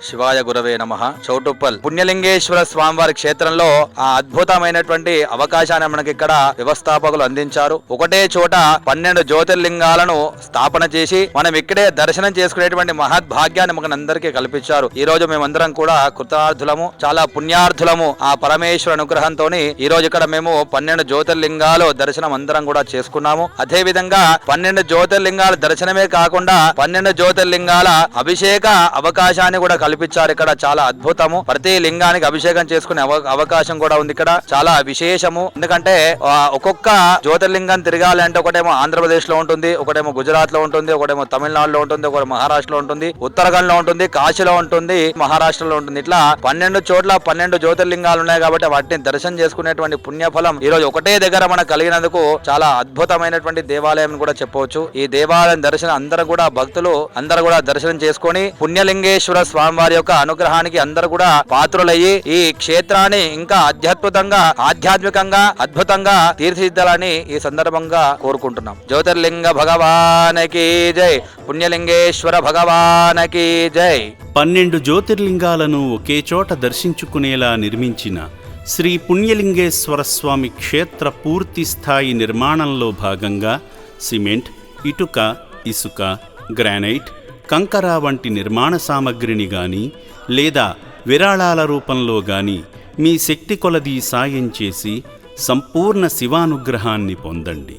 శివాయ గురవే నమః. చౌటుప్పల్ పుణ్యలింగేశ్వర స్వామివారి క్షేత్రంలో ఆ అద్భుతమైనటువంటి అవకాశాన్ని మనకి ఇక్కడ వ్యవస్థాపకులు అందించారు. ఒకటే చోట 12 జ్యోతిర్లింగాలను స్థాపన చేసి మనం ఇక్కడే దర్శనం చేసుకునేటువంటి మహద్భాగ్యాన్ని మనందరికీ కల్పించారు. ఈ రోజు మేమందరం కూడా కృతార్థులము, చాలా పుణ్యార్థులము. ఆ పరమేశ్వర అనుగ్రహంతో ఈ రోజు ఇక్కడ మేము 12 జ్యోతిర్లింగాలు దర్శనం అందరం కూడా చేసుకున్నాము. అదే విధంగా 12 జ్యోతిర్లింగాల దర్శనమే కాకుండా 12 జ్యోతిర్లింగాల అభిషేక అవకాశాన్ని కూడా కల్పించారు. ఇక్కడ చాలా అద్భుతము. ప్రతి లింగానికి అభిషేకం చేసుకునే అవకాశం కూడా ఉంది. ఇక్కడ చాలా విశేషము. ఎందుకంటే ఒక్కొక్క జ్యోతిర్లింగం తిరగాలి అంటే ఒకటేమో ఆంధ్రప్రదేశ్ లో ఉంటుంది, ఒకటేమో గుజరాత్ లో ఉంటుంది, ఒకటేమో తమిళనాడులో ఉంటుంది, ఒకటి మహారాష్ట్రలో ఉంటుంది, ఉత్తరాఖండ్ లో ఉంటుంది, కాశీలో ఉంటుంది, మహారాష్ట్రలో ఉంటుంది. ఇట్లా 12 చోట్ల 12 జ్యోతిర్లింగాలు ఉన్నాయి కాబట్టి వాటిని దర్శనం చేసుకునేటువంటి పుణ్యఫలం ఈ రోజు ఒకటే దగ్గర మనకు కలిగినందుకు చాలా అద్భుతమైనటువంటి దేవాలయం కూడా చెప్పవచ్చు. ఈ దేవాలయం దర్శనం అందరూ కూడా భక్తులు అందరూ కూడా దర్శనం చేసుకొని పుణ్యలింగేశ్వర స్వామివారి యొక్క అనుగ్రహానికి అందరూ కూడా పాత్రులయ్యి ఈ క్షేత్రాన్ని ఇంకా ఆధ్యాత్మికంగా అద్భుతంగా తీర్చిదిద్దాలని ఈ సందర్భంగా కోరుకుంటున్నాం. జ్యోతిర్లింగ భగవానికి జై, పుణ్యలింగేశ్వర భగవానికి జై. 12 జ్యోతిర్లింగాలను ఒకే చోట దర్శించుకునేలా నిర్మించిన శ్రీ పుణ్యలింగేశ్వర స్వామి క్షేత్ర పూర్తి స్థాయి నిర్మాణంలో భాగంగా సిమెంట్, ఇటుక, ఇసుక, గ్రానైట్, కంకర వంటి నిర్మాణ సామగ్రిని గాని లేదా విరాళాల రూపంలో గాని మీ శక్తి కొలది సాయం చేసి సంపూర్ణ శివానుగ్రహాన్ని పొందండి.